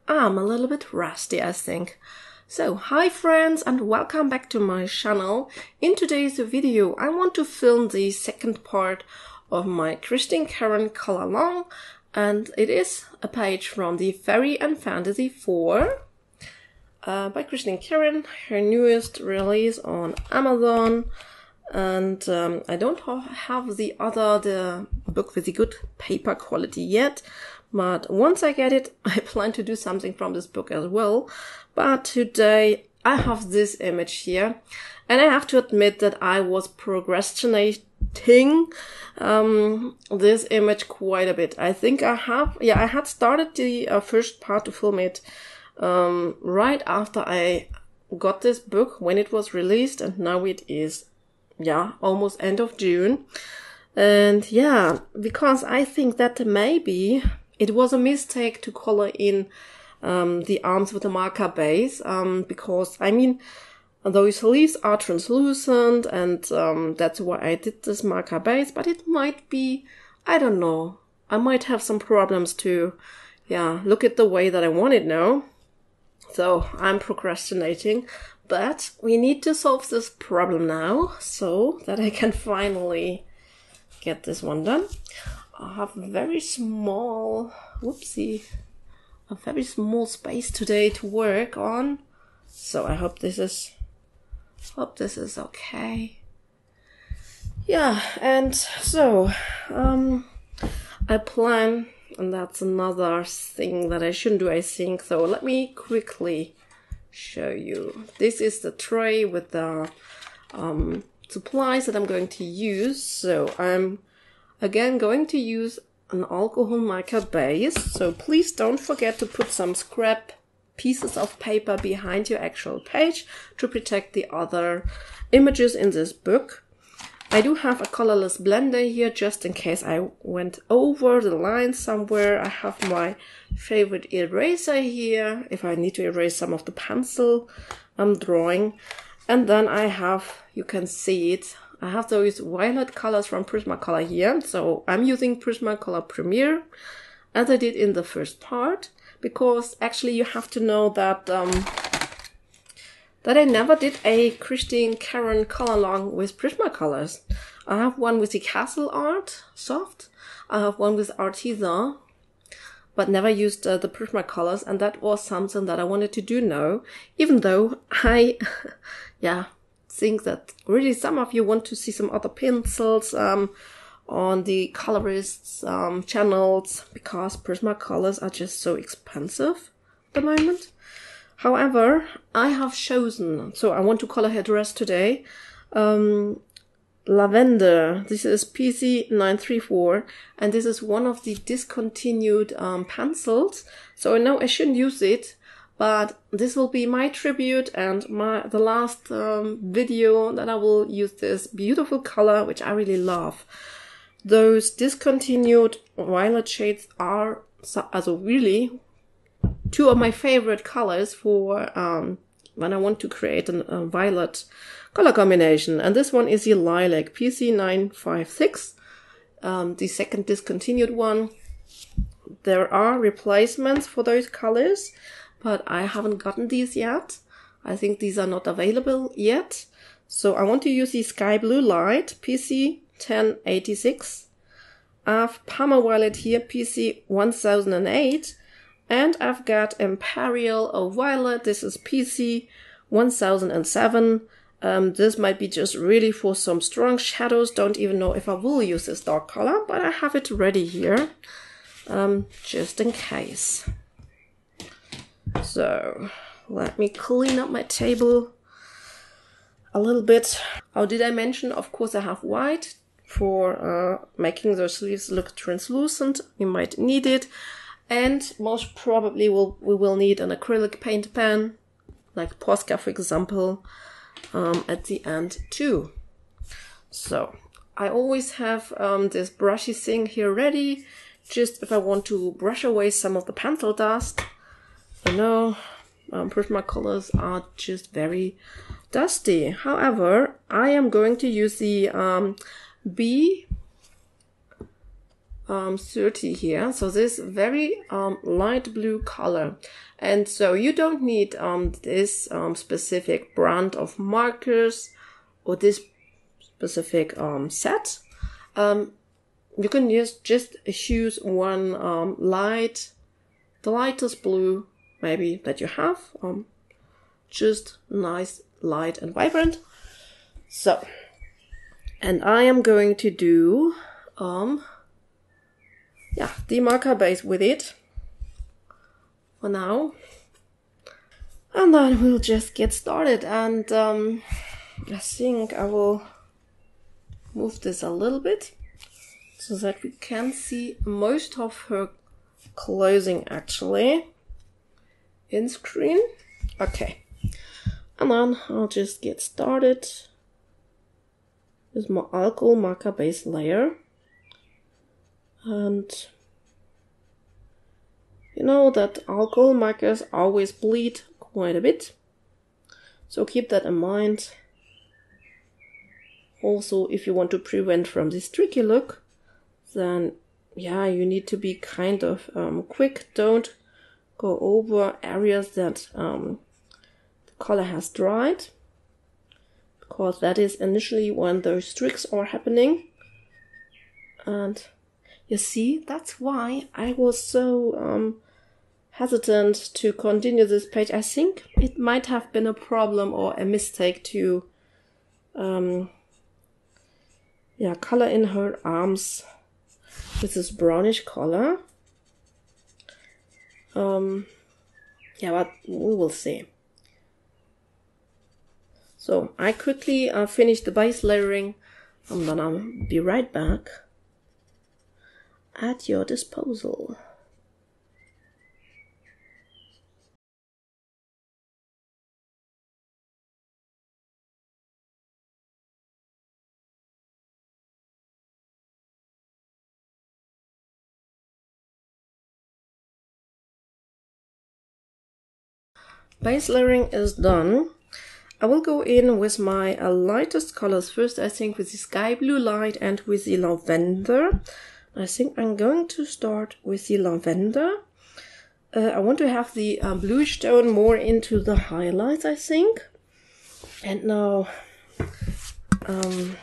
I'm a little bit rusty, I think. So, hi friends and welcome back to my channel. In today's video, I want to film the second part of my Karron color along, and it is a page from the Fairy and Fantasy 4 by Karron, her newest release on Amazon. And I don't have the book with the good paper quality yet, but once I get it, I plan to do something from this book as well. But today I have this image here, and I have to admit that I was procrastinating this image quite a bit. I think I had started the first part to film it right after I got this book when it was released, and now it is almost end of June. And because I think that maybe it was a mistake to color in the arms with a marker base, because I mean those leaves are translucent, and that's why I did this marker base. But it might be, I don't know, I might have some problems to look at the way that I want it now. So I'm procrastinating, but we need to solve this problem now so that I can finally get this one done. I have a very small, a very small space today to work on. So I hope this is okay. Yeah, and so I plan, and that's another thing that I shouldn't do, I think. So let me quickly show you. This is the tray with the supplies that I'm going to use. So I'm again going to use an alcohol marker base. So please don't forget to put some scrap pieces of paper behind your actual page to protect the other images in this book. I do have a colorless blender here just in case I went over the line somewhere. I have my favorite eraser here if I need to erase some of the pencil I'm drawing. And then I have, you can see it, I have those violet colors from Prismacolor here. So I'm using Prismacolor Premier as I did in the first part, because actually you have to know that that I never did a Karron color along with Prismacolors. I have one with the Castle Art Soft. I have one with Artisan, but never used the Prismacolors, and that was something that I wanted to do now, even though I think that really some of you want to see some other pencils on the colorists channels, because Prismacolors are just so expensive at the moment. However, I have chosen, so I want to color her dress today, Lavender. This is PC934, and this is one of the discontinued pencils. So I know I shouldn't use it, but this will be my tribute and the last video that I will use this beautiful color, which I really love. Those discontinued violet shades are also really two of my favorite colors for when I want to create a violet color combination. And this one is the Lilac, PC956, the second discontinued one. There are replacements for those colors, but I haven't gotten these yet. I think these are not available yet. So I want to use the Sky Blue Light, PC1086. I have Parma Violet here, PC1008. And I've got Imperial Violet. This is PC1007. This might be just really for some strong shadows. Don't even know if I will use this dark color, but I have it ready here, just in case. So let me clean up my table a little bit. Oh, did I mention? Of course, I have white for making those sleeves look translucent. You might need it. And most probably we will need an acrylic paint pen, like Posca, for example, at the end too. So I always have this brushy thing here ready, just if I want to brush away some of the pencil dust. You know, Prismacolors are just very dusty. However, I am going to use the 30 here. So this very light blue color. And so you don't need this specific brand of markers or this specific set. You can just choose one the lightest blue maybe that you have. Just nice, light and vibrant. So, and I am going to do the marker base with it for now. And then we'll just get started. And I think I will move this a little bit so that we can see most of her clothing actually in screen. Okay, and then I'll just get started with my alcohol marker base layer. And you know that alcohol markers always bleed quite a bit, so keep that in mind. Also, if you want to prevent from this tricky look, then yeah, you need to be kind of quick. Don't go over areas that the color has dried, because that is initially when those streaks are happening. And you see, that's why I was so hesitant to continue this page. I think it might have been a problem or a mistake to color in her arms with this brownish color. But we will see. So I quickly finished the base layering, and then I'll be right back at your disposal. Base layering is done. I will go in with my lightest colors first, I think with the sky blue light and with the lavender. I think I'm going to start with the lavender. I want to have the bluish tone more into the highlights, I think. And now, I'm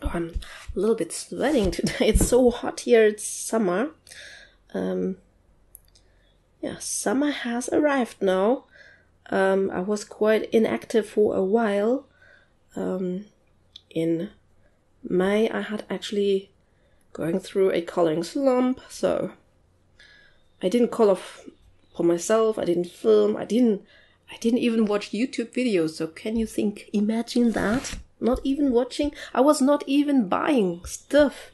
a little bit sweating today. It's so hot here, it's summer. Summer has arrived now. I was quite inactive for a while. In May I had actually going through a coloring slump, so I didn't color for myself, I didn't film, I didn't even watch YouTube videos. So can you imagine that? Not even watching, I was not even buying stuff.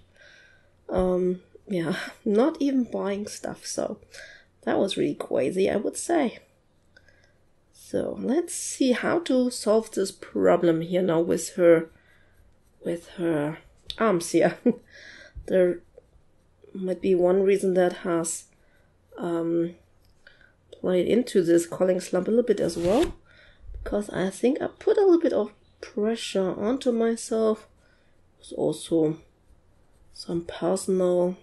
Not even buying stuff, so that was really crazy, I would say. So let's see how to solve this problem here now with her arms here. There might be one reason that has played into this coloring slump a little bit as well, because I think I put a little bit of pressure onto myself. There's also some personal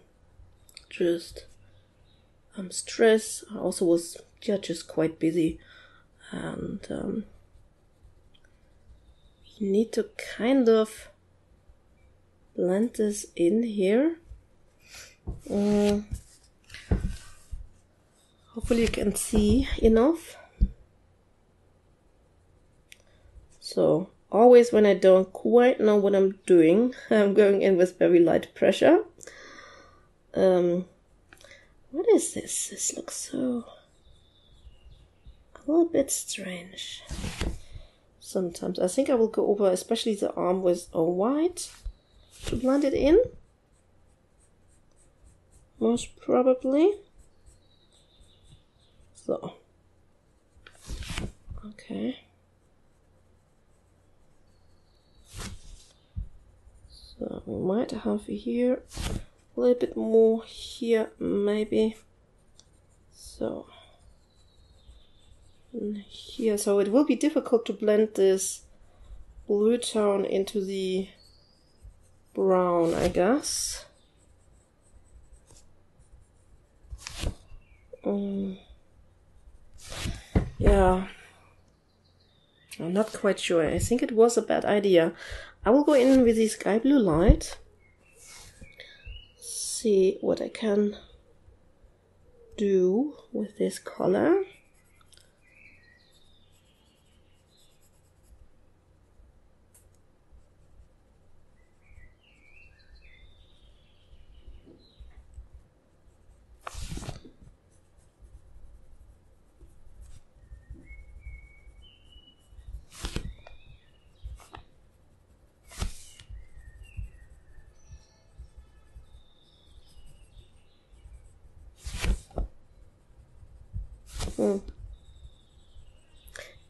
stress. I also was just quite busy, and you need to kind of blend this in here. Hopefully you can see enough. So always when I don't quite know what I'm doing, I'm going in with very light pressure. What is this? This looks so a little bit strange. Sometimes I think I will go over especially the arm with a white to blend it in. Most probably. So, okay. So we might have here a little bit more here, maybe. So, here, so it will be difficult to blend this blue tone into the brown, I guess. Yeah, I'm not quite sure. I think it was a bad idea. I will go in with the sky blue light, see what I can do with this color.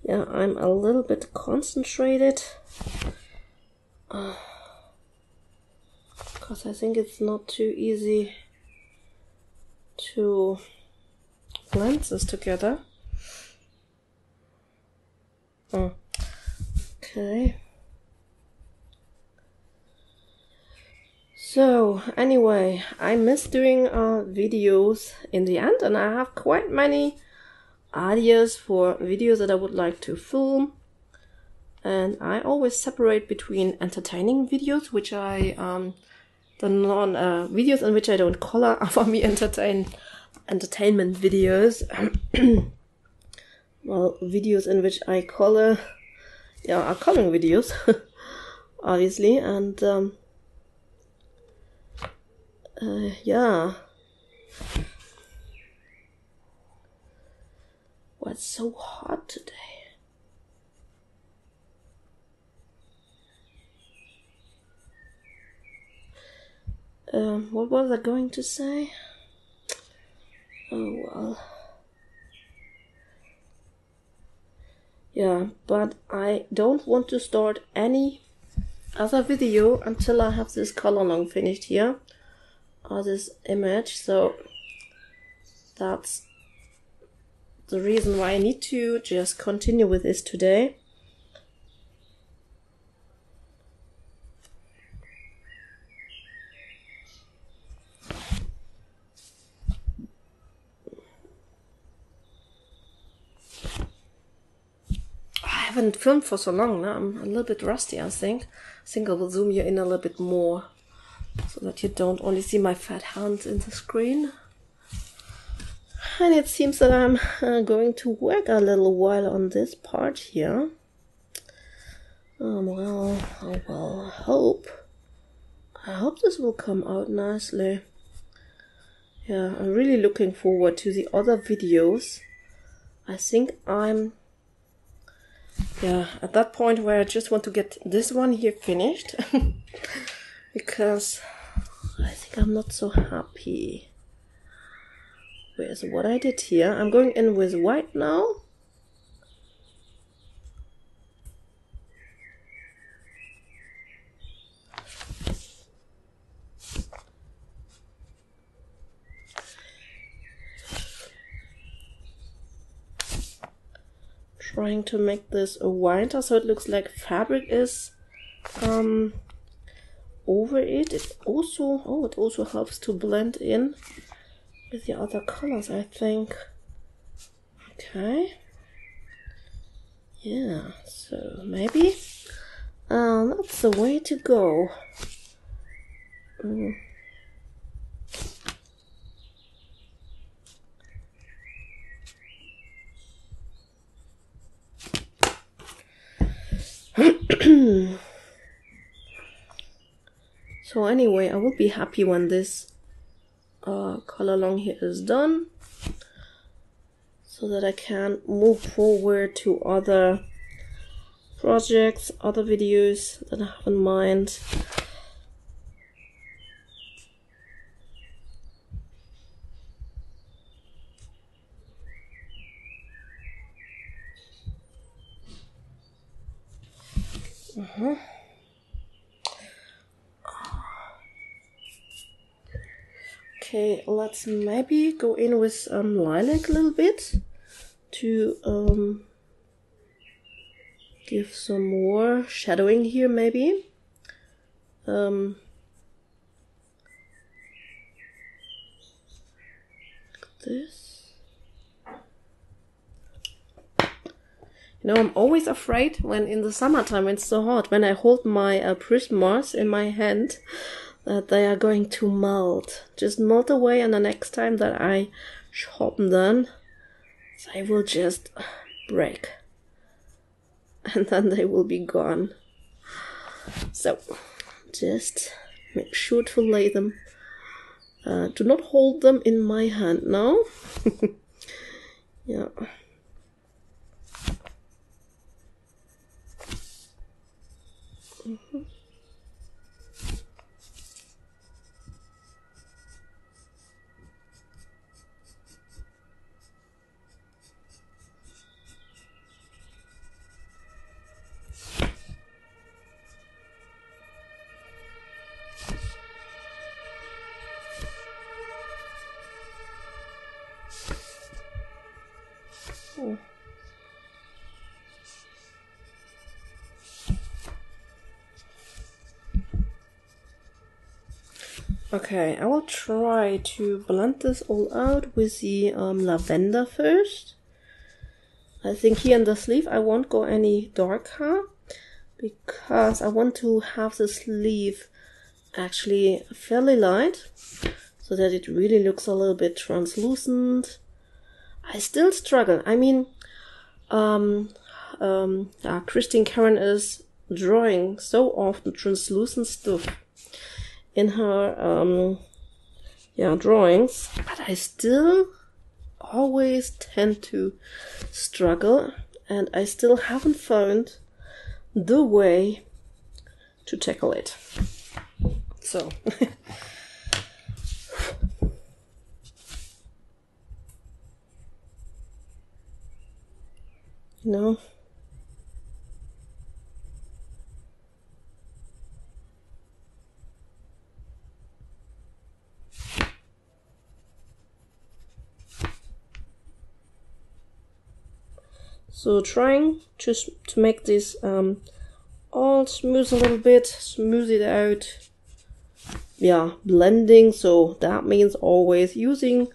Yeah, I'm a little bit concentrated because I think it's not too easy to blend this together. Okay. So anyway, I miss doing videos in the end, and I have quite many ideas for videos that I would like to film. And I always separate between entertaining videos, which I the videos in which I don't color are for me entertainment videos. Well, videos in which I color, yeah, are coloring videos, obviously, and yeah. Well, it's so hot today. What was I going to say? Oh well. Yeah, but I don't want to start any other video until I have this color along finished here, or this image, so that's the reason why I need to just continue with this today. I haven't filmed for so long now. I'm a little bit rusty, I think. I will zoom you in a little bit more so that you don't only see my fat hands in the screen. And it seems that I'm going to work a little while on this part here. Well, I will hope. I hope this will come out nicely. Yeah, I'm really looking forward to the other videos. I think I'm at that point where I just want to get this one here finished. Because I think I'm not so happy with what I did here. I'm going in with white now. Trying to make this a whiter so it looks like fabric is over it. It also helps to blend in with the other colors, I think. Okay. Yeah, so maybe that's the way to go. So anyway, I will be happy when this color along here is done, so that I can move forward to other projects, other videos that I have in mind. Okay, let's maybe go in with lilac a little bit to give some more shadowing here, maybe. Like this. You know, I'm always afraid when in the summertime when it's so hot, when I hold my Prismas in my hand, that they are going to melt. Just melt away, and the next time that I sharpen them, they will just break. And then they will be gone. So, just make sure to lay them. Do not hold them in my hand now. Yeah. Oh. Okay, I will try to blend this all out with the lavender first. I think here in the sleeve I won't go any darker because I want to have the sleeve actually fairly light so that it really looks a little bit translucent. I still struggle. I mean, Christine Karron is drawing so often translucent stuff in her drawings, but I still always tend to struggle, and I still haven't found the way to tackle it. So you know, so trying to make this all smooth a little bit, smooth it out. Yeah, blending, so that means always using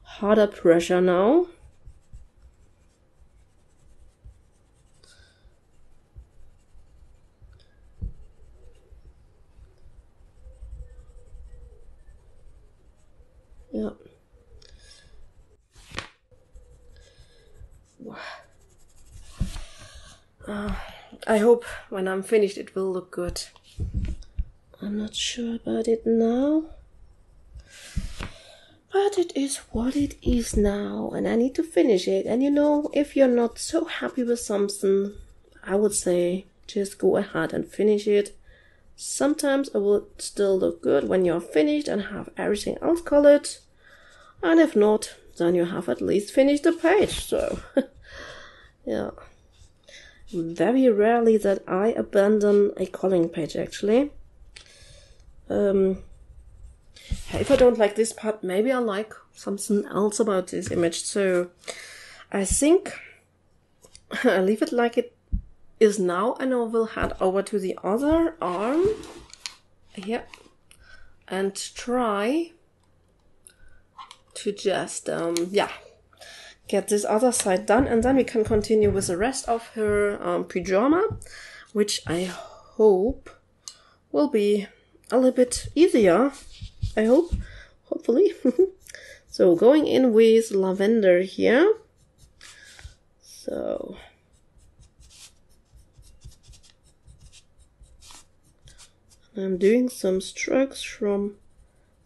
harder pressure now. Yeah. I hope when I'm finished it will look good. I'm not sure about it now, but it is what it is now, and I need to finish it. And you know, if you're not so happy with something, I would say just go ahead and finish it. Sometimes it will still look good when you're finished and have everything else colored, and if not, then you have at least finished the page. So yeah, very rarely that I abandon a coloring page actually. If I don't like this part, maybe I like something else about this image. So I think I'll leave it like it is now, and I will head over to the other arm here and try to just get this other side done, and then we can continue with the rest of her pyjama, which I hope will be a little bit easier. I hope, hopefully. So going in with lavender here. So I'm doing some strokes from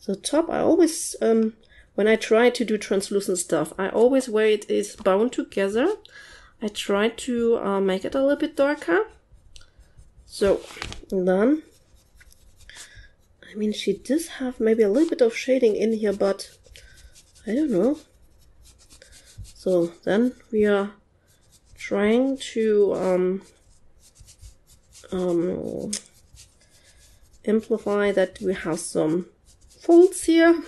the top. I always, when I try to do translucent stuff, I always, where it is bound together, I try to make it a little bit darker. So then, I mean, she does have maybe a little bit of shading in here, but I don't know. So then we are trying to amplify that we have some folds here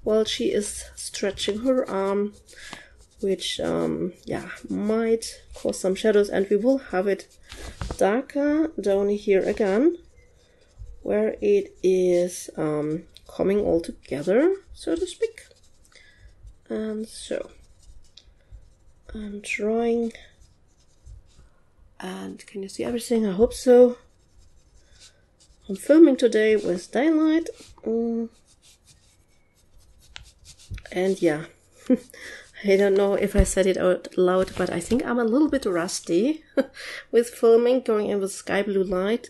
while she is stretching her arm, which might cause some shadows, and we will have it darker down here again where it is coming all together, so to speak. And so I'm trying And can you see everything? I hope so. I'm filming today with daylight. And yeah, I don't know if I said it out loud, but I think I'm a little bit rusty with filming, going in with sky blue light.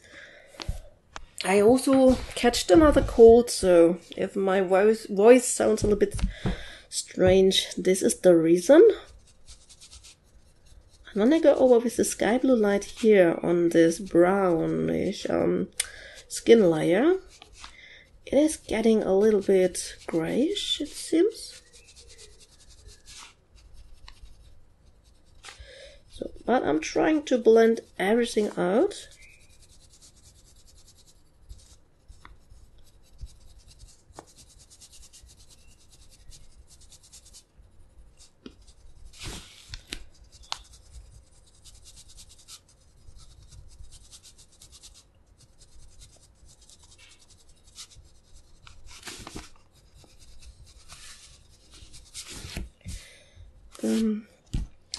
I also catched another cold, so if my voice sounds a little bit strange, this is the reason. And when I go over with the sky blue light here on this brownish skin layer, it is getting a little bit grayish, it seems. So, but I'm trying to blend everything out.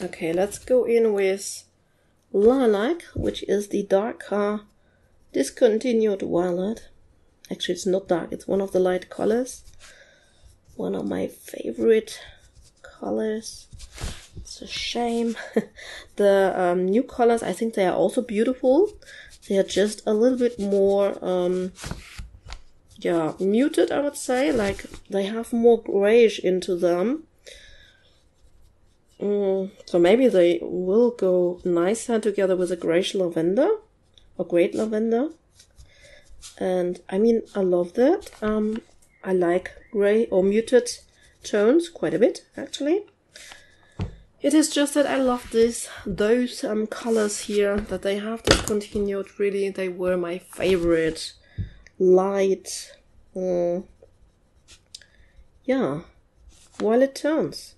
Okay, let's go in with Lilac, which is the darker discontinued violet. Actually, it's not dark, it's one of the light colors. One of my favorite colors. It's a shame. The new colors, I think they are also beautiful. They are just a little bit more yeah, muted, I would say. Like, they have more grayish into them. So maybe they will go nicer together with a grayish lavender or great lavender. And I mean, I love that. I like gray or muted tones quite a bit, actually. It is just that I love those colors here that they have discontinued. Really, they were my favorite light, yeah, violet tones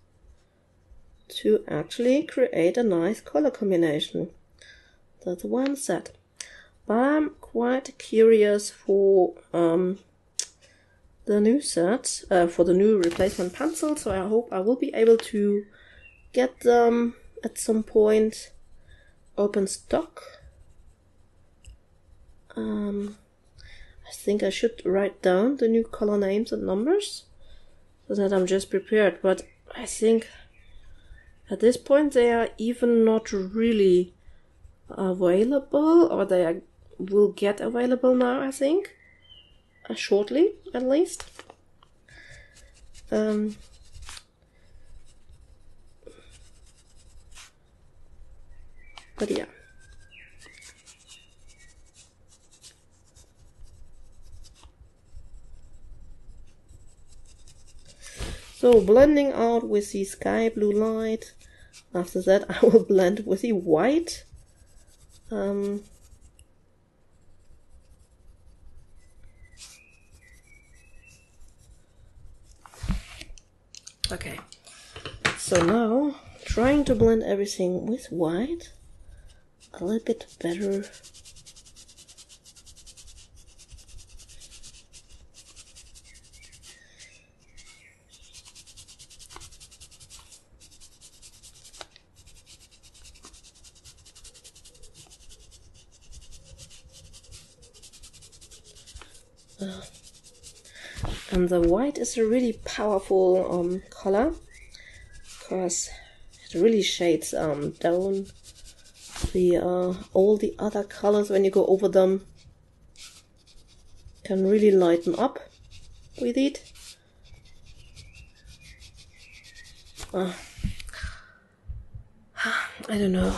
to actually create a nice color combination. That's why I'm sad. But I'm quite curious for the new set, for the new replacement pencil, so I hope I will be able to get them at some point open stock. I think I should write down the new color names and numbers so that I'm just prepared, but I think at this point they are even not really available, or they will get available now, I think, shortly at least. But yeah. So blending out with the sky blue light. After that I will blend with the white. Okay, so now trying to blend everything with white a little bit better. And the white is a really powerful color, because it really shades down the all the other colors. When you go over them, can really lighten up with it. I don't know.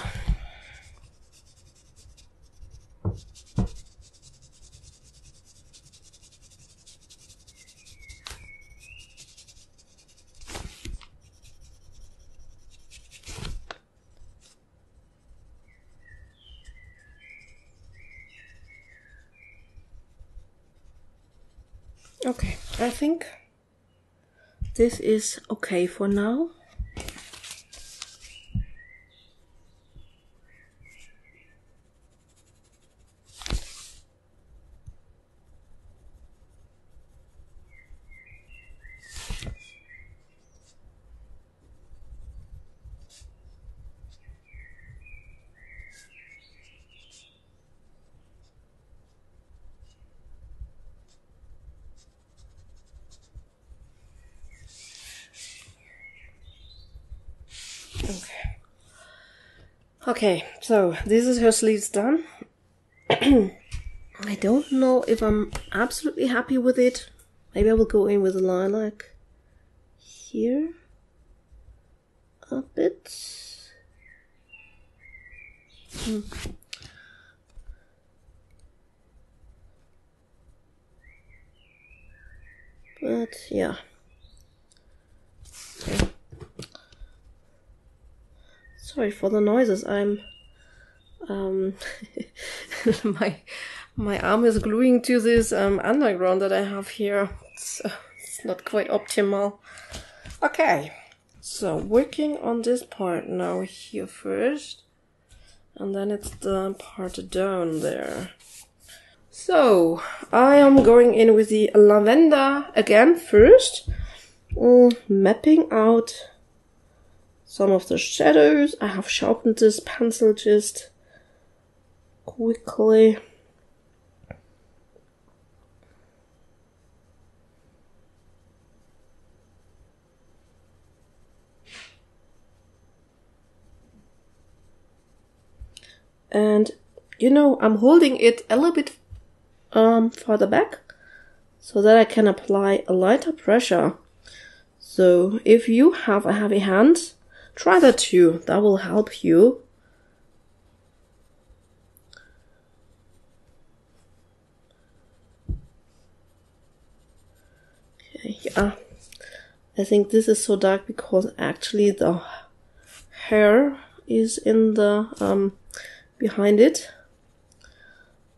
Okay, I think this is okay for now. Okay, so this is her sleeves done. I don't know if I'm absolutely happy with it. Maybe I will go in with lilac here a bit. But yeah. Okay. Sorry for the noises. I'm my arm is gluing to this underground that I have here. It's not quite optimal. Okay, so working on this part now here first, and then it's the part down there. So I am going in with the lavender again first, mapping out some of the shadows. I have sharpened this pencil just quickly. And you know, I'm holding it a little bit farther back so that I can apply a lighter pressure. So if you have a heavy hand, try that too. That will help you. Okay, yeah. I think this is so dark because actually the hair is in the behind it.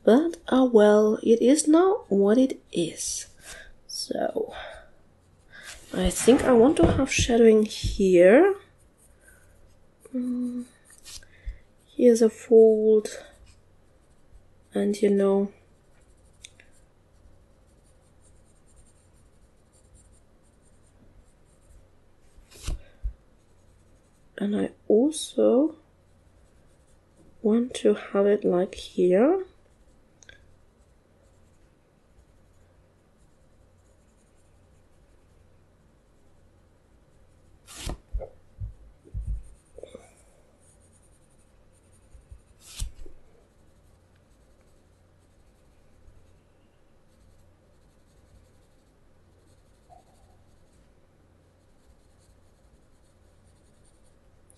But well, it is now what it is. So I think I want to have shadowing here. Here's a fold, and you know, and I also want to have it like here.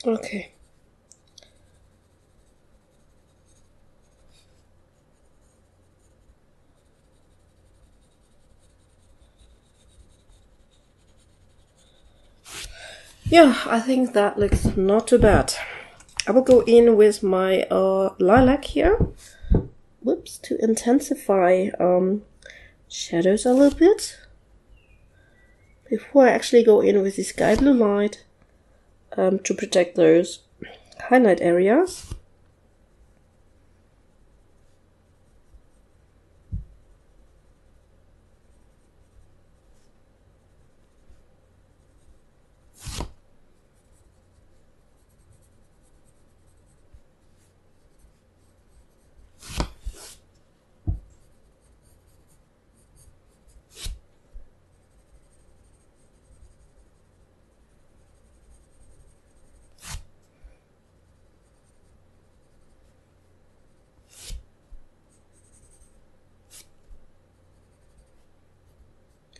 Okay. Yeah, I think that looks not too bad. I will go in with my lilac here. Whoops, to intensify shadows a little bit. Before I actually go in with the sky blue light to protect those highlight areas.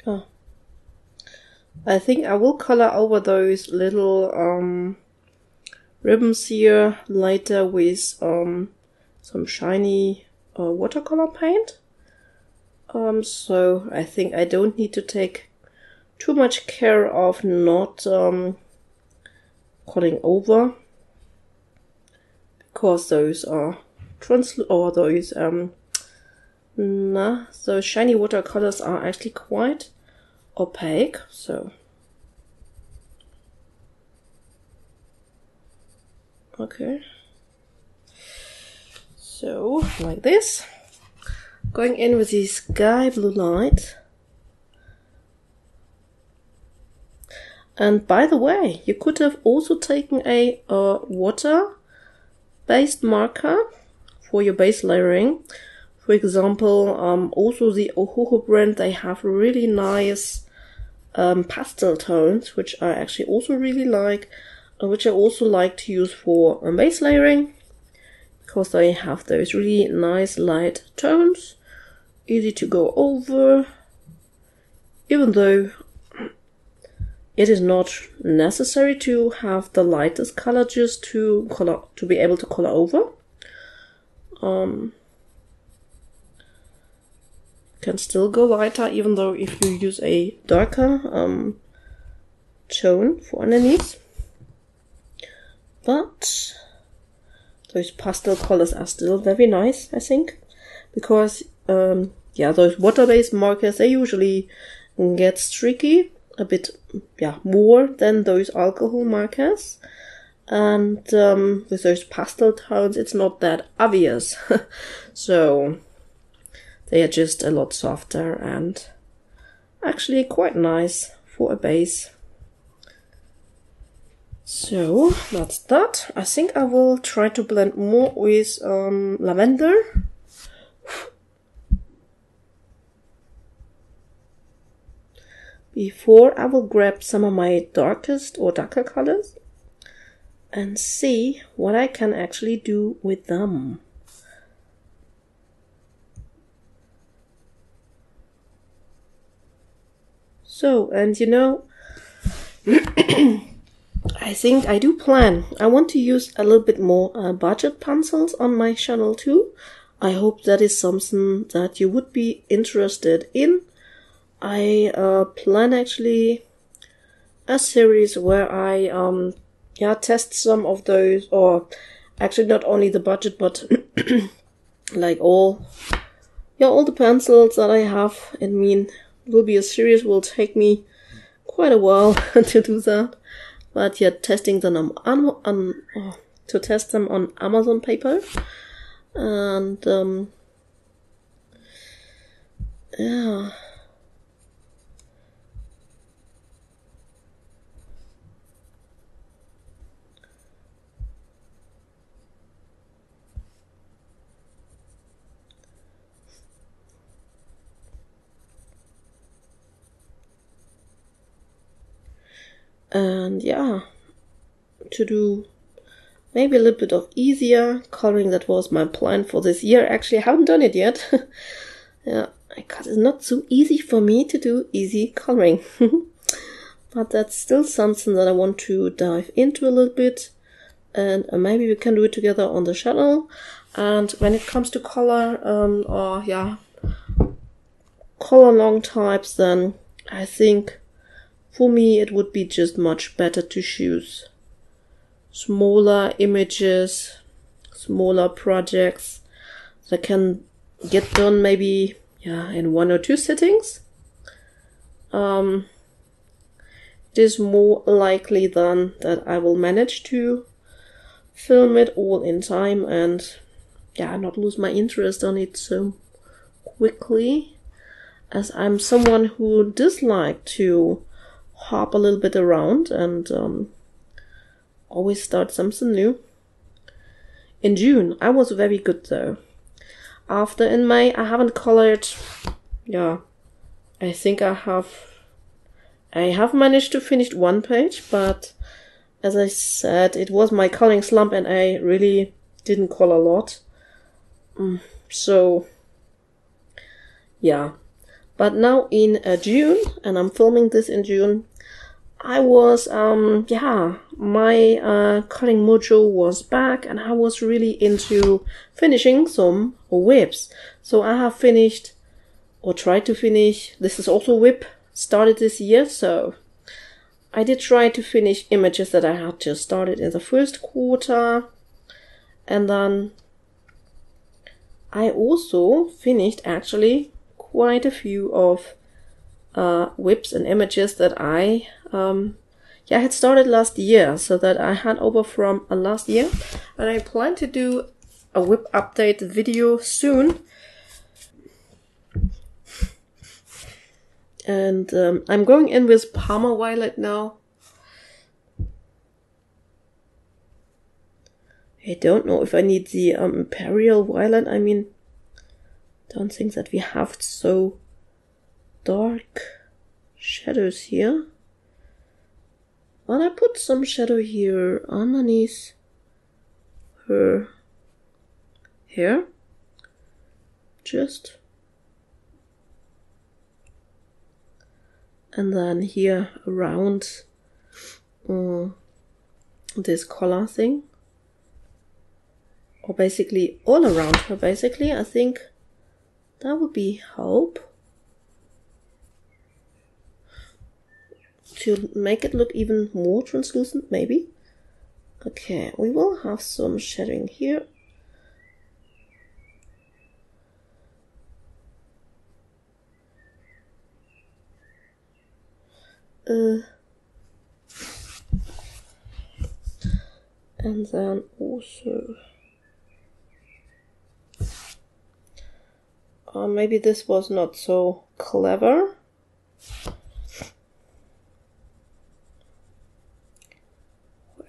Oh. I think I will color over those little ribbons here later with some shiny watercolor paint. So I think I don't need to take too much care of not cutting over, because those are those shiny watercolors are actually quite opaque. So okay, so like this, going in with the sky blue light. And by the way, you could have also taken a water-based marker for your base layering. For example, also the Ohuhu brand, they have really nice pastel tones, which I actually also really like. which I also like to use for base layering, because they have those really nice light tones, easy to go over, even though it is not necessary to have the lightest color just to be able to color over. Can still go lighter, even though if you use a darker tone for underneath. But those pastel colors are still very nice, I think, because yeah, those water-based markers, they usually get streaky a bit, yeah, more than those alcohol markers. And with those pastel tones, it's not that obvious. So they are just a lot softer and actually quite nice for a base. So that's that. I think I will try to blend more with lavender. Before I will grab some of my darkest or darker colors and see what I can actually do with them. So, and you know, I think I do plan. I want to use a little bit more budget pencils on my channel too. I hope that is something that you would be interested in. I plan actually a series where I yeah, test some of those, or actually not only the budget, but like all the pencils that I have. I mean, it will be a series, will take me quite a while to do that. But yeah, testing them to test them on Amazon paper, and yeah. And yeah, to do maybe a little bit of easier coloring, that was my plan for this year. Actually, I haven't done it yet. Yeah, because it's not so easy for me to do easy coloring. But that's still something that I want to dive into a little bit, and maybe we can do it together on the channel. And when it comes to color, or yeah, color long types, then I think for me it would be just much better to choose smaller images, smaller projects that can get done maybe, yeah, in 1 or 2 sittings. It is more likely than that I will manage to film it all in time and, yeah, not lose my interest on it so quickly, as I'm someone who does like to hop a little bit around and always start something new. In June I was very good though. After in May I haven't colored, yeah, I think I have managed to finish 1 page, but as I said, it was my coloring slump and I really didn't color a lot. So yeah, but now in June, and I'm filming this in June, I was, yeah, my coloring mojo was back and I was really into finishing some whips. So I have finished, or tried to finish, this is also whip, started this year, so I did try to finish images that I had just started in the first quarter. And then I also finished actually quite a few of whips and images that I yeah, had started last year, so that I had over from last year, and I plan to do a whip update video soon. And I'm going in with Parma Violet now. I don't know if I need the Imperial Violet. I mean, don't think that we have so dark shadows here. But I put some shadow here underneath her hair, just, and then here around this collar thing, or basically all around her. Basically, I think that would be help to make it look even more translucent, maybe. Okay, we will have some shading here. And then also maybe this was not so clever.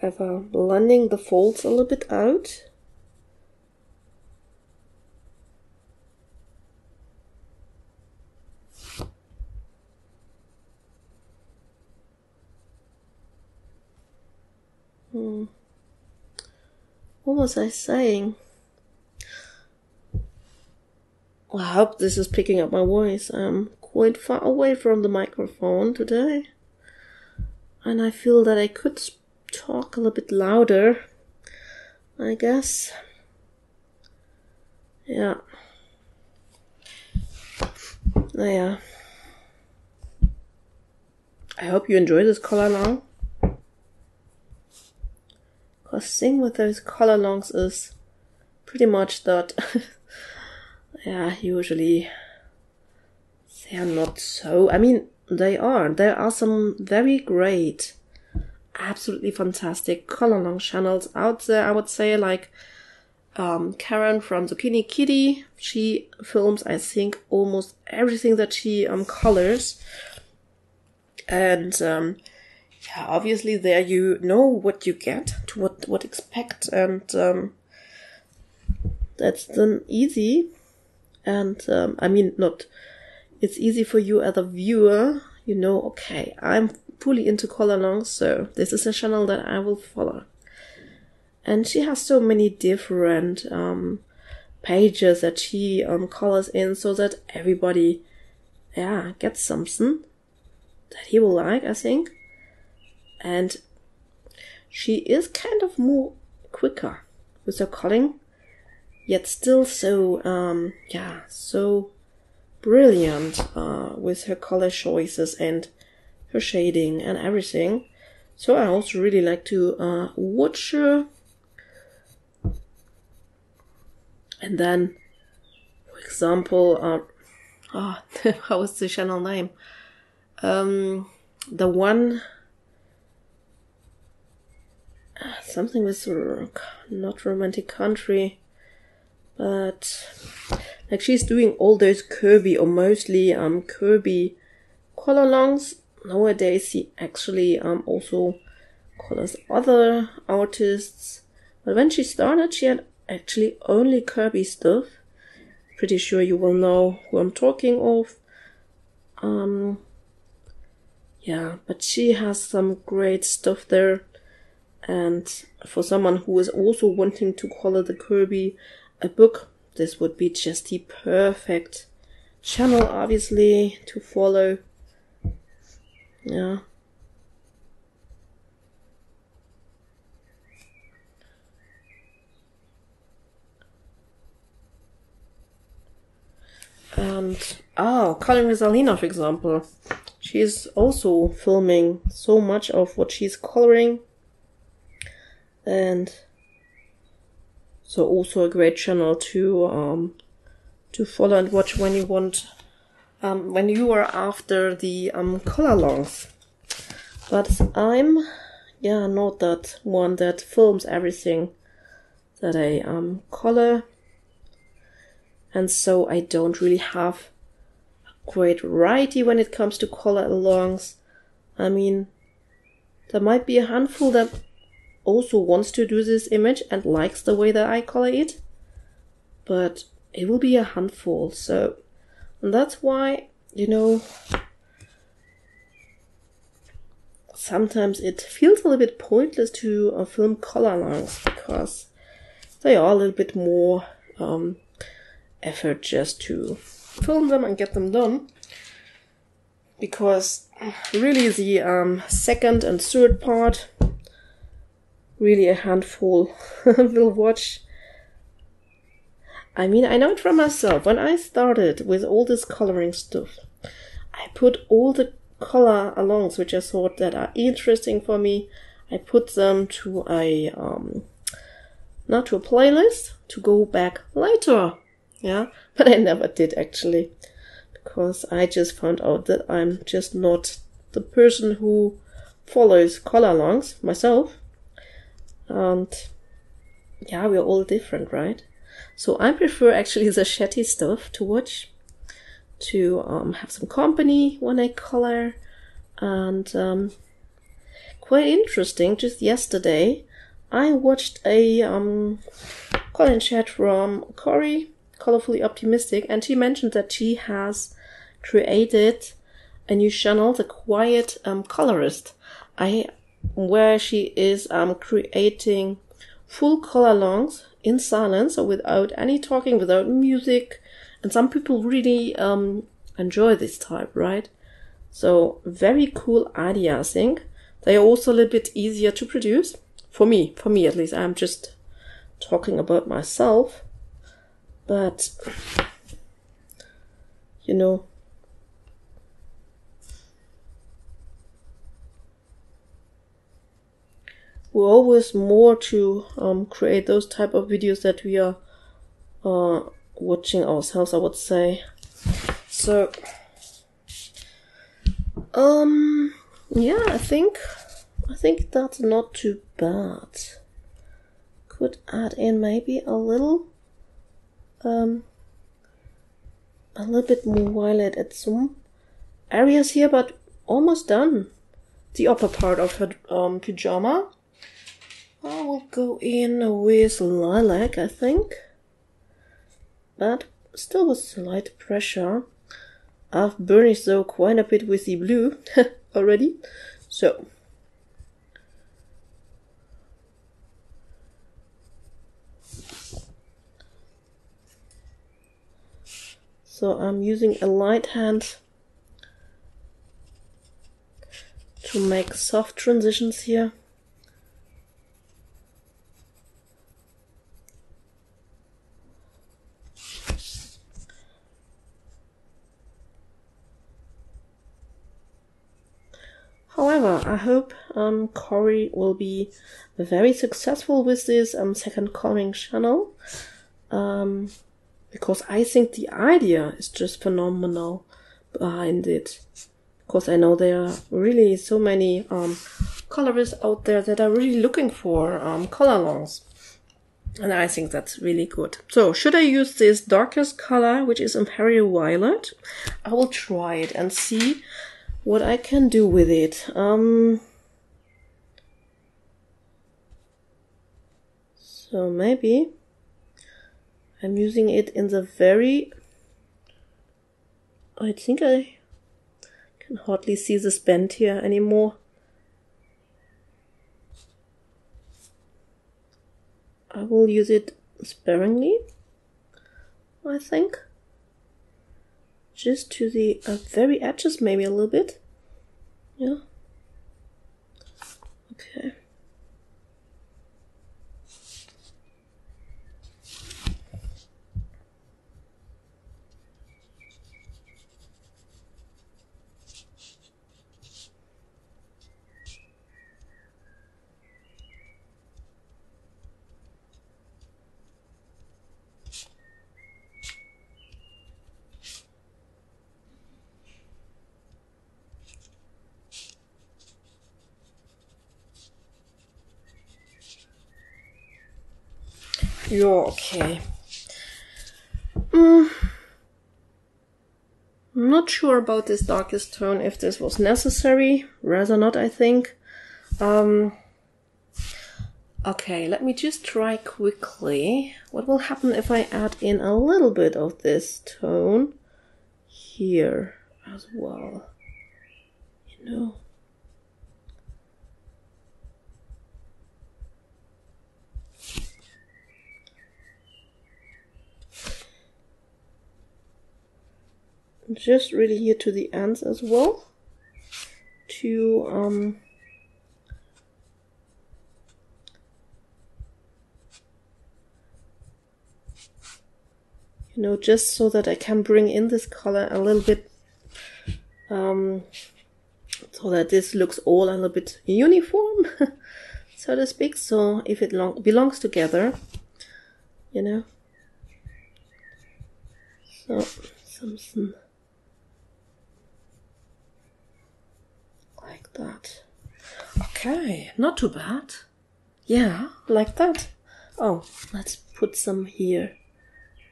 However, blending the folds a little bit out. What was I saying? I hope this is picking up my voice. I'm quite far away from the microphone today, and I feel that I could talk a little bit louder, I guess. Yeah. Naja. I hope you enjoy this color long. Because thing with those color longs is pretty much that yeah, usually they are not so, I mean, there are some very great, absolutely fantastic color long channels out there, I would say, like Karron from Zucchini Kitty. She films, I think, almost everything that she colors. And yeah, obviously there you know what you get, to what expect, and that's then easy. And I mean, it's easy for you as a viewer, you know, okay, I'm fully into color longs, so this is a channel that I will follow. And she has so many different pages that she colors in, so that everybody, yeah, gets something that he will like, I think. And she is kind of more quicker with her coloring, yet still so, yeah, so brilliant with her color choices and her shading and everything. So I also really like to watch her. And then, for example, how is the channel name? The one, something with not romantic country, but like she's doing all those Kirby, or mostly Kirby color longs. Nowadays she actually also colors other artists, but when she started she had actually only Kirby stuff. Pretty sure you will know who I'm talking of. Yeah, but she has some great stuff there. And for someone who is also wanting to color the Kirby a book, this would be just the perfect channel, obviously, to follow. Yeah. And, Colin with Alina, for example. She's also filming so much of what she's coloring. And so also a great channel to follow and watch when you want, when you are after the color longs. But I'm, yeah, not that one that films everything that I color, and so I don't really have a great variety when it comes to color longs. I mean, there might be a handful that also wants to do this image and likes the way that I color it, but it will be a handful. So, and that's why, you know, sometimes it feels a little bit pointless to film color lines because they are a little bit more effort just to film them and get them done. Because really the second and third part, really a handful will watch. I mean, I know it from myself. When I started with all this coloring stuff, I put all the color alongs which I thought that are interesting for me, I put them to a not to a playlist to go back later. Yeah, but I never did actually, because I just found out that I'm just not the person who follows color alongs myself. And yeah, we're all different, right? So I prefer actually the chatty stuff to watch, to have some company when I color. And quite interesting, just yesterday I watched a call-in chat from Cory, Colorfully Optimistic, and she mentioned that she has created a new channel, The Quiet Colorist, where she is creating full color alongs in silence, so without any talking, without music. And some people really enjoy this type, right? So very cool idea, I think. They are also a little bit easier to produce. For me at least. I'm just talking about myself. But, you know, we're always more to create those type of videos that we are watching ourselves, I would say. So, yeah, I think that's not too bad. Could add in maybe a little bit more violet at some areas here, but almost done. The upper part of her pyjama. I will go in with lilac, I think, but still with slight pressure. I've burnished though quite a bit with the blue already, so I'm using a light hand to make soft transitions here. However, I hope Cory will be very successful with this second coloring channel, because I think the idea is just phenomenal behind it. Because I know there are really so many colorists out there that are really looking for color alongs. And I think that's really good. So, should I use this darkest color, which is Imperial Violet? I will try it and see what I can do with it. So maybe I'm using it in the very... I think I can hardly see this bend here anymore. I will use it sparingly, I think. Just to the very edges, maybe a little bit. Yeah. Okay. You're okay. I'm not sure about this darkest tone, if this was necessary. Rather not, I think. Okay, let me just try quickly. What will happen if I add in a little bit of this tone here as well? You know. just really here to the ends as well, to you know, just so that I can bring in this color a little bit, so that this looks all a little bit uniform, so to speak. So if it belongs together, you know. So something like that. Okay, not too bad. Yeah, like that. Oh, let's put some here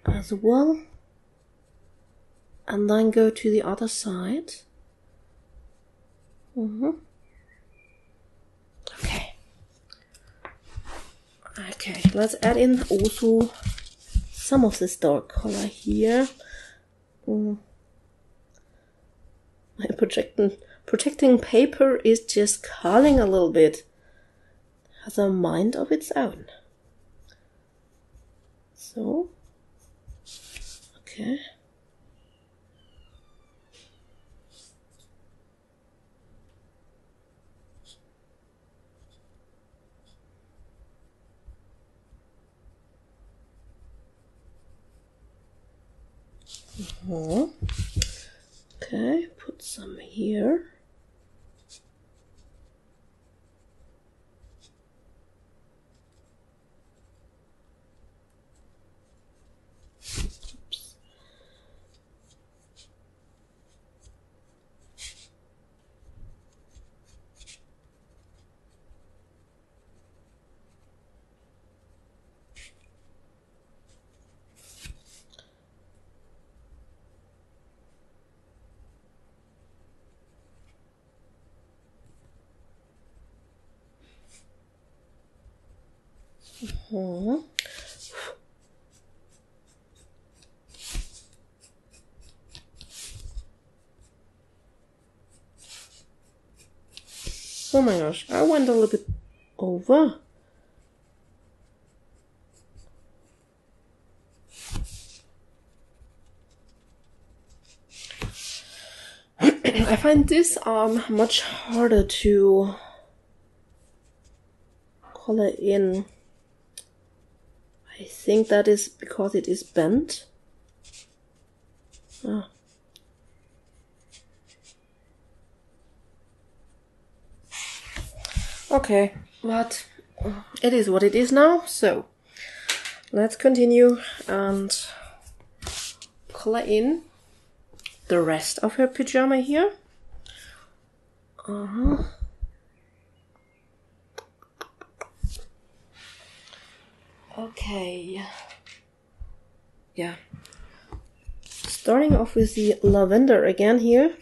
as well. And then go to the other side. Okay. Okay, let's add in also some of this dark color here. My protecting paper is just curling a little bit. It has a mind of its own. So, okay. Okay, put some here. Oops. Oh my gosh, I went a little bit over. I find this much harder to color in. I think that is because it is bent. Ah. Okay, but it is what it is now, so let's continue and color in the rest of her pyjama here. Okay, yeah, starting off with the lavender again here.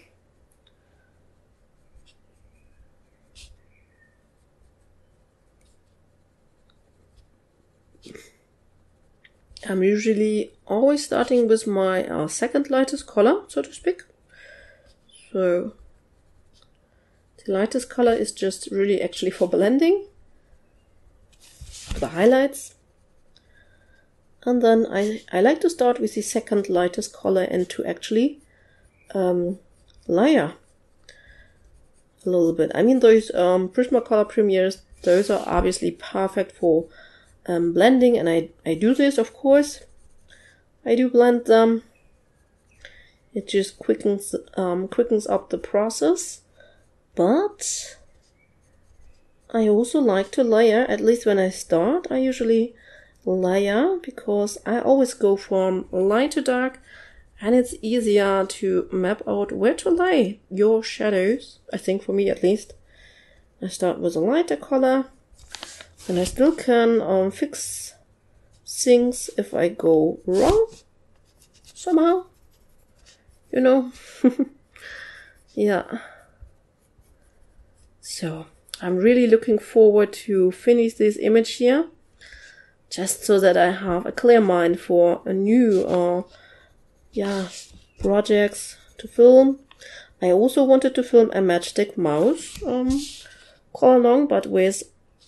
I'm usually always starting with my second lightest color, so to speak. So the lightest color is just really actually for blending, the highlights. And then I like to start with the second lightest color and to actually layer a little bit. I mean, those Prismacolor Premiers, those are obviously perfect for blending, and I do this, of course. I do blend them. It just quickens up the process. But I also like to layer, at least when I start. I usually layer because I always go from light to dark, and it's easier to map out where to lay your shadows, I think, for me at least. I start with a lighter color, and I still can fix things if I go wrong somehow, you know. Yeah. So I'm really looking forward to finish this image here, just so that I have a clear mind for a new projects to film. I also wanted to film a matchstick mouse color along, but with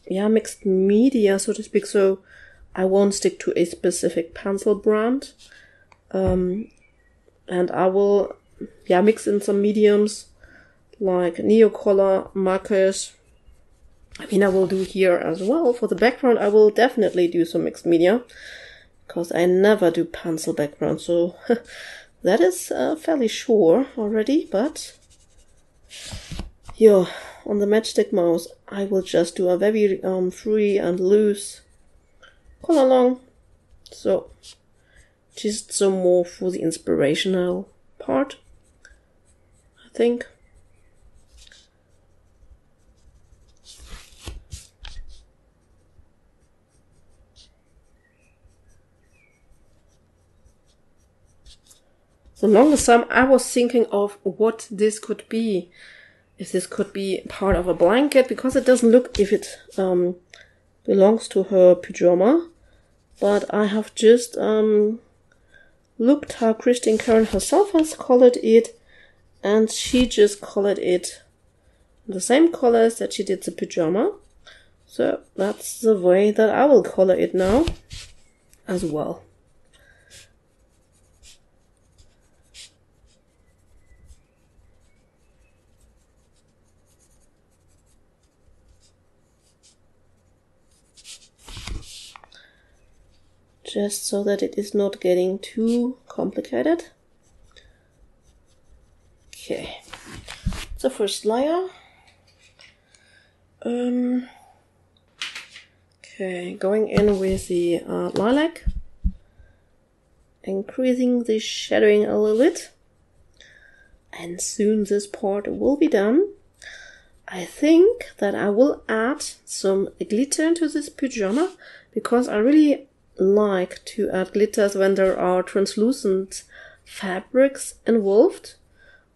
mixed media, so to speak, so I won't stick to a specific pencil brand. And I will yeah, mix in some mediums like Neocolor markers. I mean, I will do here as well. For the background, I will definitely do some mixed media, because I never do pencil background, so that is fairly sure already. But yeah, on the Matchstick mouse, I will just do a very free and loose color along. So just some more for the inspirational part, I think. The longest time I was thinking of what this could be. If this could be part of a blanket, because it doesn't look if it belongs to her pyjama. But I have just looked how Christine Karron herself has colored it, and she just colored it the same colors that she did the pyjama. So that's the way that I will color it now as well. Just so that it is not getting too complicated. Okay, the first layer. Okay, going in with the lilac, increasing the shadowing a little bit, and soon this part will be done. I think that I will add some glitter into this pyjama, because I really like to add glitters when there are translucent fabrics involved.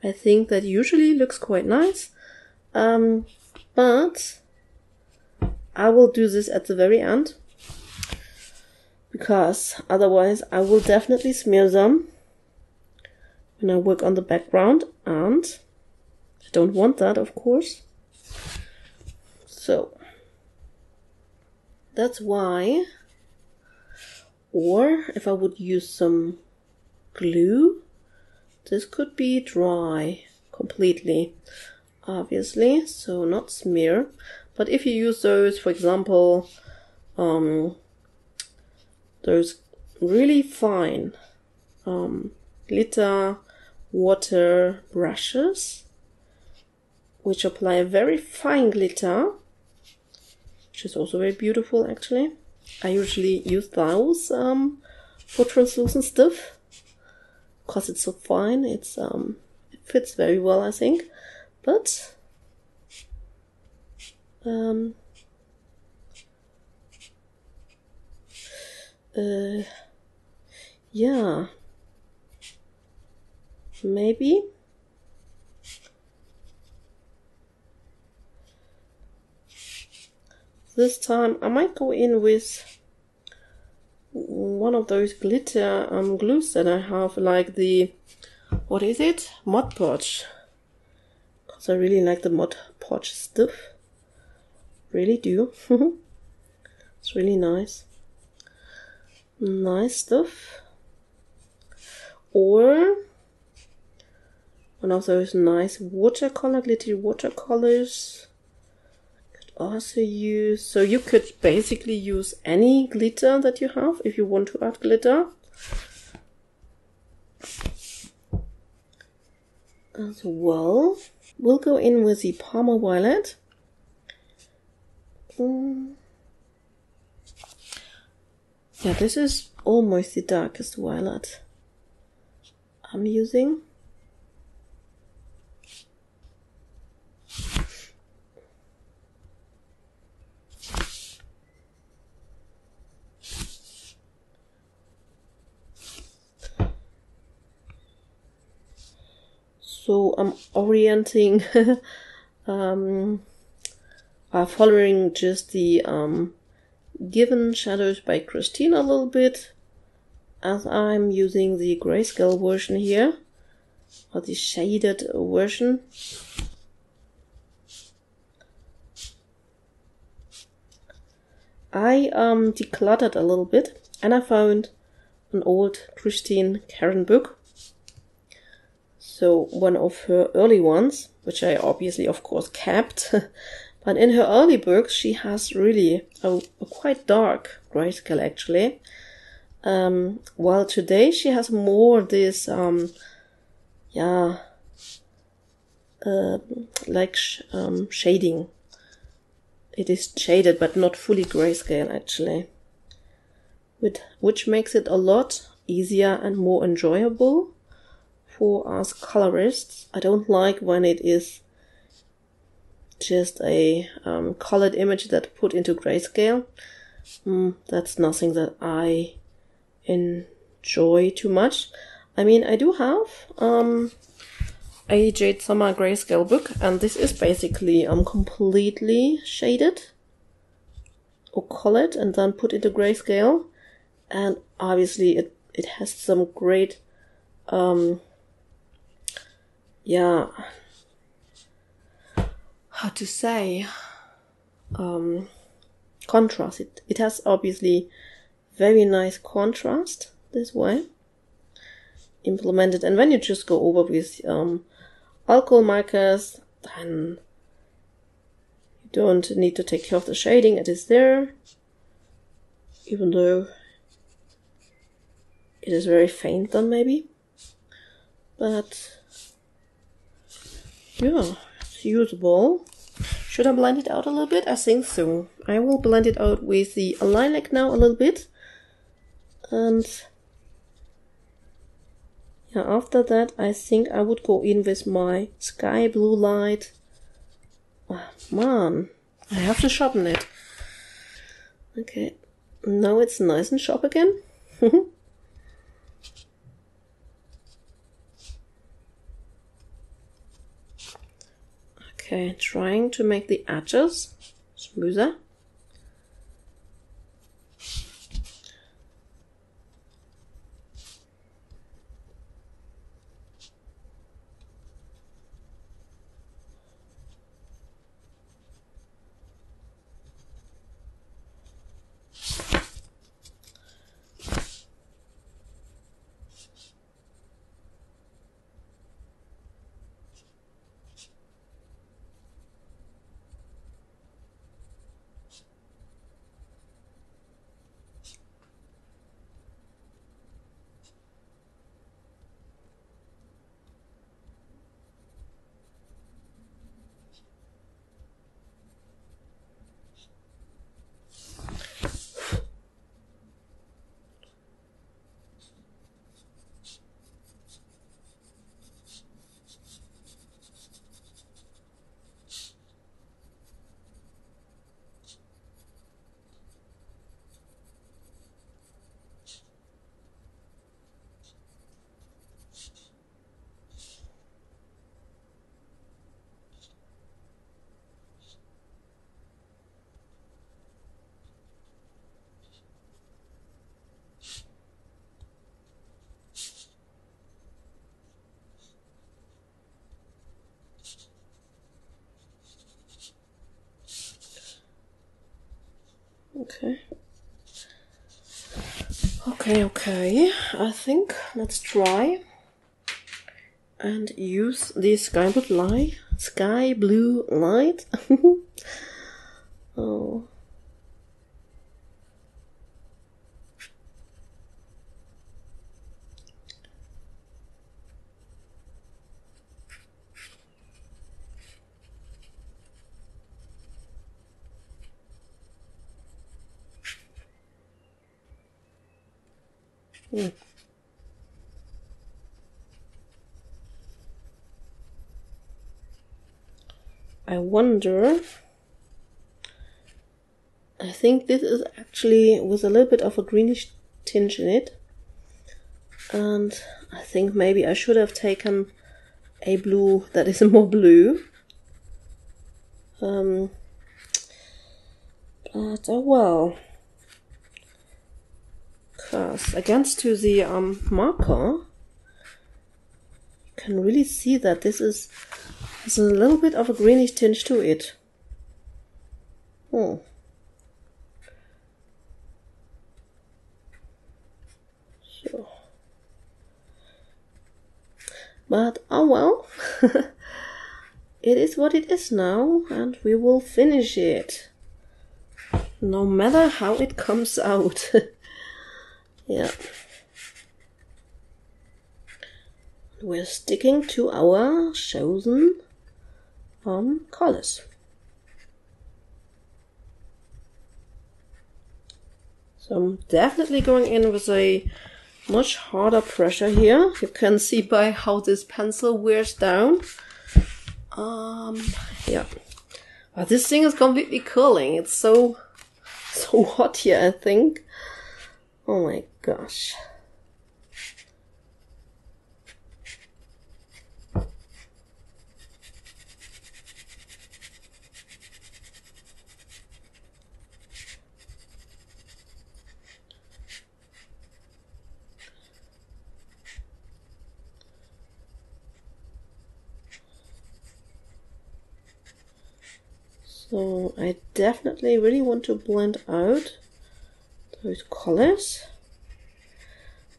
I think that usually looks quite nice, but I will do this at the very end, because otherwise I will definitely smear them when I work on the background, and I don't want that, of course. So that's why. Or if I would use some glue, this could be dry completely, obviously, so not smear. But if you use those, for example, those really fine glitter water brushes, which apply a very fine glitter, which is also very beautiful actually. I usually use those for translucent stuff, because it's so fine. It fits very well, I think. But yeah, maybe. This time I might go in with one of those glitter glues that I have, like the, what is it? Mod Podge. Because I really like the Mod Podge stuff. Really do. It's really nice. Nice stuff. Or one of those nice watercolor, glittery watercolors. Also use, so you could basically use any glitter that you have if you want to add glitter as well. We'll go in with the Parma Violet. Yeah, this is almost the darkest violet I'm using. So I'm orienting, following just the Given Shadows by Christine a little bit, as I'm using the grayscale version here, or the shaded version. I decluttered a little bit, and I found an old Christine Karron book. So one of her early ones, which I obviously of course kept, but in her early books she has really a quite dark grayscale actually. While today she has more this shading. It is shaded but not fully grayscale actually, which makes it a lot easier and more enjoyable for us colorists. I don't like when it is just a colored image that put into grayscale. That's nothing that I enjoy too much. I mean, I do have a Jade Summer grayscale book, and this is basically completely shaded or colored and then put into grayscale, and obviously it has some great how to say, contrast. It has obviously very nice contrast this way implemented, and when you just go over with alcohol markers, then you don't need to take care of the shading. It is there, even though it is very faint then maybe, but yeah, it's usable. Should I blend it out a little bit? I think so. I will blend it out with the Lilac now a little bit, and yeah, after that I think I would go in with my sky blue light. Oh, man, I have to sharpen it. Okay, now it's nice and sharp again. Okay, trying to make the edges smoother. Okay, I think let's try and use the sky blue light. Oh. I wonder, I think this is actually with a little bit of a greenish tinge in it, and I think maybe I should have taken a blue that is more blue, but oh well, because against to the marker you can really see that this has a little bit of a greenish tinge to it. So But oh well. It is what it is now, and we will finish it. No matter how it comes out. Yeah. We're sticking to our chosen colors. So I'm definitely going in with a much harder pressure here. You can see by how this pencil wears down. Yeah. But this thing is completely curling. It's so hot here, I think. Oh my gosh. So I definitely really want to blend out those colors.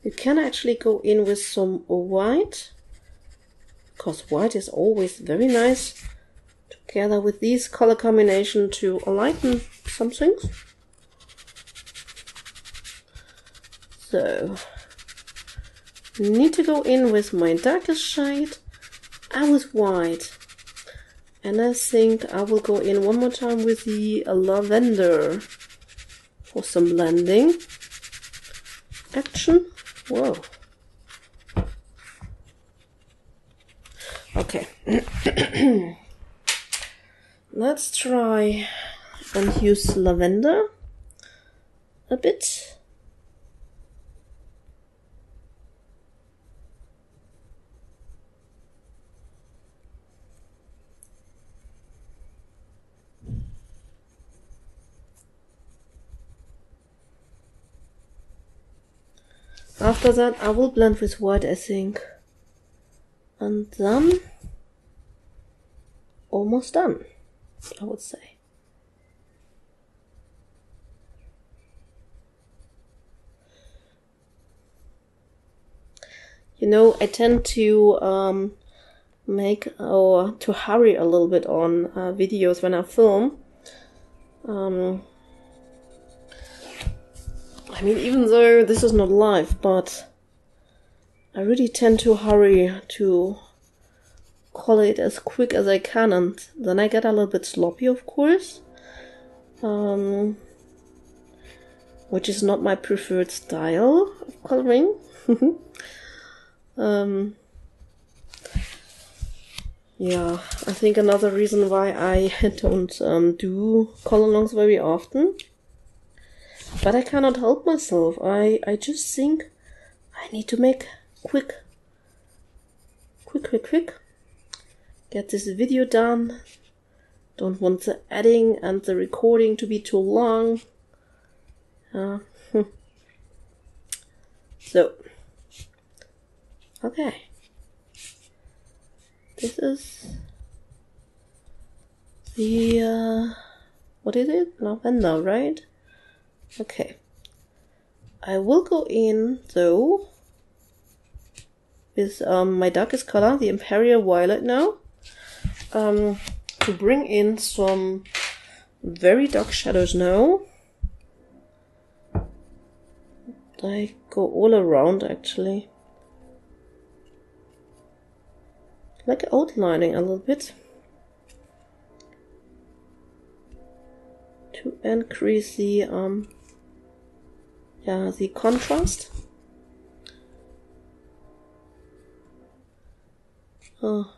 You can actually go in with some white, because white is always very nice together with these color combination to lighten some things. So need to go in with my darkest shade and with white. And I think I will go in one more time with the lavender for some blending action. Whoa. Okay. Let's try and use lavender a bit. After that I will blend with white, I think. And then almost done, I would say. You know, I tend to make or to hurry a little bit on videos when I film. I mean, even though this is not live, but I really tend to hurry to color it as quick as I can, and then I get a little bit sloppy, of course, which is not my preferred style of coloring. Yeah, I think another reason why I don't do color alongs very often. But I cannot help myself. I just think I need to make quick. Get this video done. Don't want the editing and the recording to be too long. So, okay. This is the, what is it? Lavender, right? Okay. I will go in, though, with my darkest color, the Imperial Violet now, to bring in some very dark shadows now. I go all around, actually. Like outlining a little bit. To increase the, the contrast. Oh.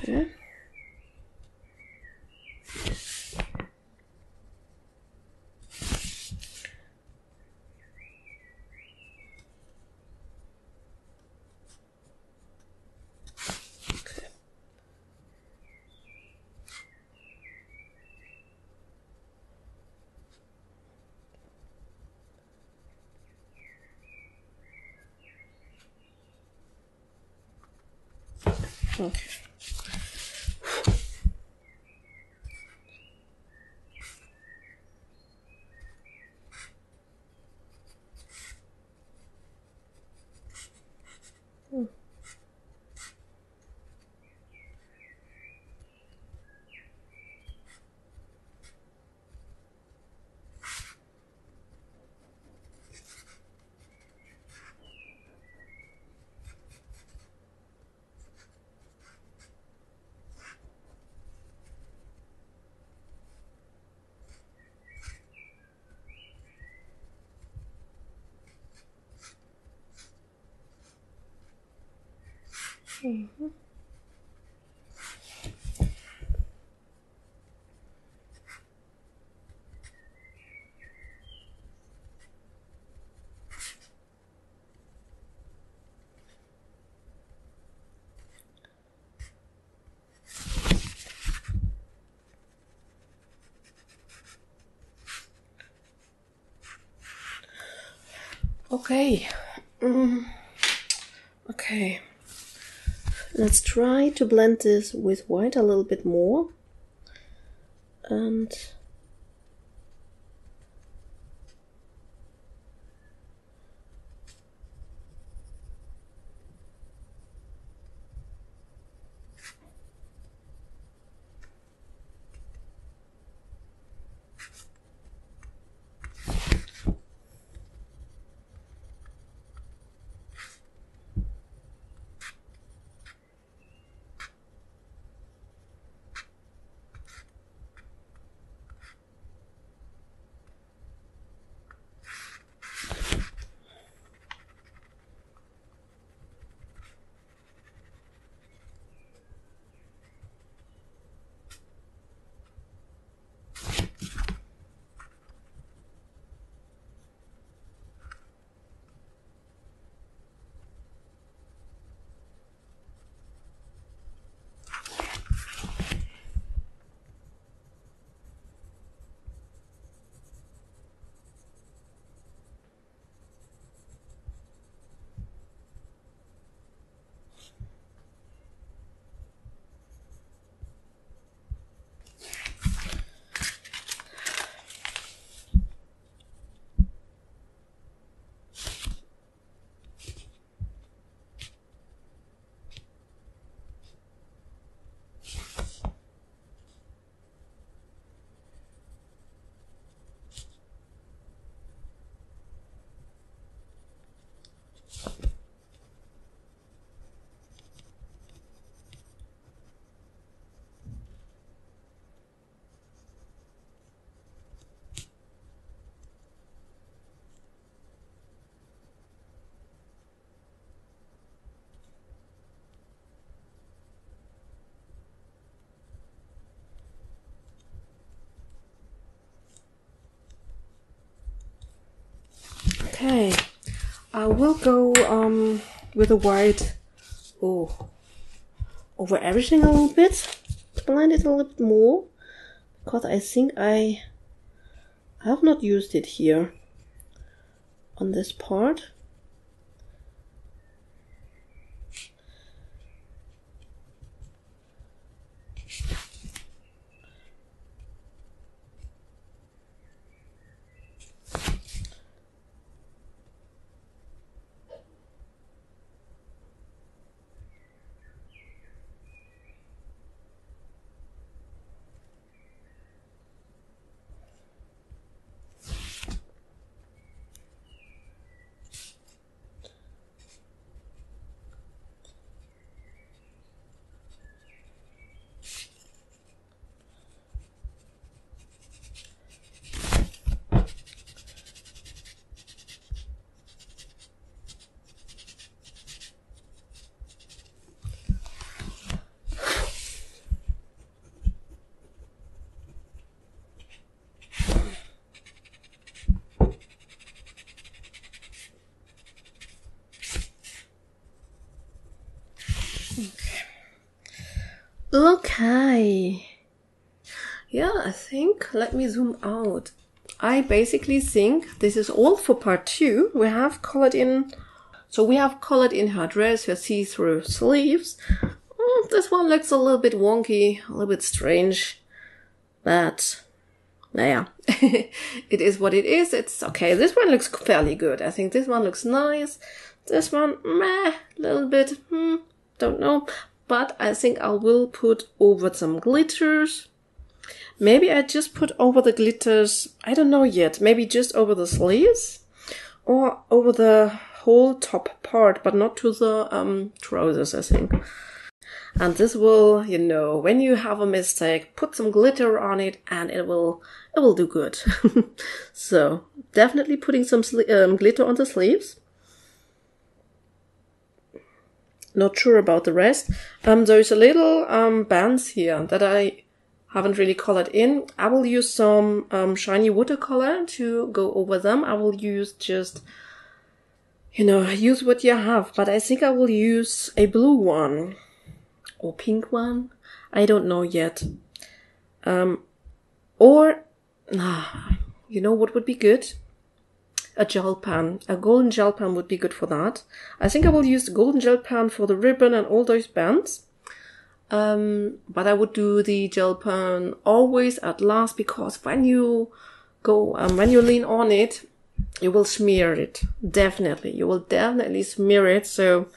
Okay. Okay. Mm-hmm. Okay. Okay. Let's try to blend this with white a little bit more. And okay, I will go with the white over everything a little bit, blend it a little bit more, because I think I have not used it here on this part. Okay. Yeah, I think, let me zoom out. I basically think this is all for part 2. We have colored in, so we have colored in her dress, her see-through sleeves. This one looks a little bit wonky, a little bit strange, but yeah, it is what it is. It's okay. This one looks fairly good. I think this one looks nice. This one, meh, a little bit, don't know. But I think I will put over some glitters. Maybe I just put over the glitters, I don't know yet, maybe just over the sleeves or over the whole top part, but not to the trousers, I think. And this will, you know, when you have a mistake, put some glitter on it and it will do good. So definitely putting some glitter on the sleeves. not sure about the rest. There's a little bands here that I haven't really colored in. I will use some shiny watercolor to go over them. I will use just, you know, use what you have. But I think I will use a blue one or pink one. I don't know yet. Or, you know what would be good? A gel pen. A golden gel pen would be good for that. I think I will use the golden gel pen for the ribbon and all those bands. But I would do the gel pen always at last, because when you go, when you lean on it, you will smear it. Definitely. You will definitely smear it. So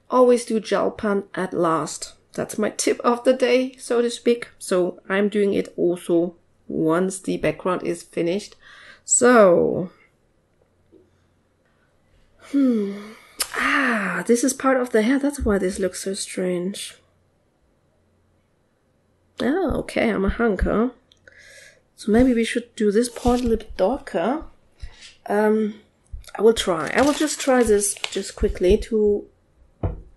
always do gel pen at last. That's my tip of the day, so to speak. So I'm doing it also once the background is finished. So, this is part of the hair. That's why this looks so strange. Oh, okay, I'm a hunker. So maybe we should do this part a little bit darker. I will try. I will just try this just quickly to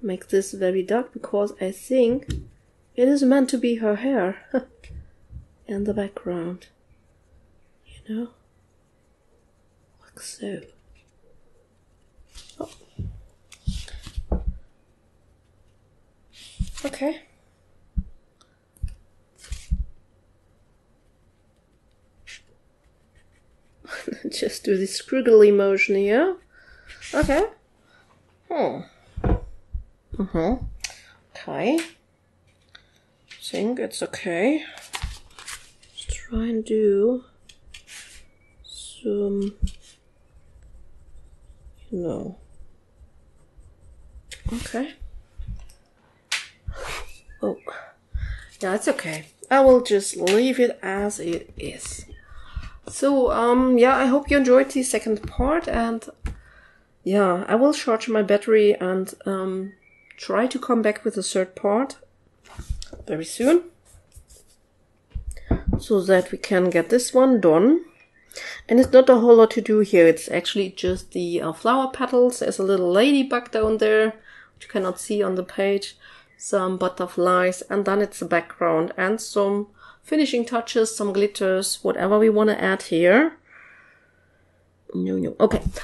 make this very dark, because I think it is meant to be her hair in the background. You know? Like so. Oh. Okay. Just do the squiggly motion here. Okay. Okay. Think it's okay. Let's try and do some, you know. Okay. Oh. Yeah, it's okay. I will just leave it as it is. So, yeah, I hope you enjoyed the second part, and yeah, I will charge my battery and try to come back with the third part very soon, so that we can get this one done. And it's not a whole lot to do here. It's actually just the flower petals. There's a little ladybug down there, which you cannot see on the page. Some butterflies, and then it's the background and some finishing touches, some glitters, whatever we want to add here. No.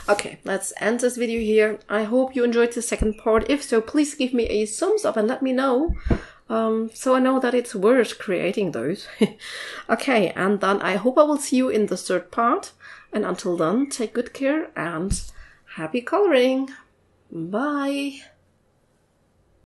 Okay, let's end this video here. I hope you enjoyed the second part. If so, please give me a thumbs up and let me know, so I know that it's worth creating those. Okay, and then I hope I will see you in the third part. And until then, take good care and happy coloring. Bye.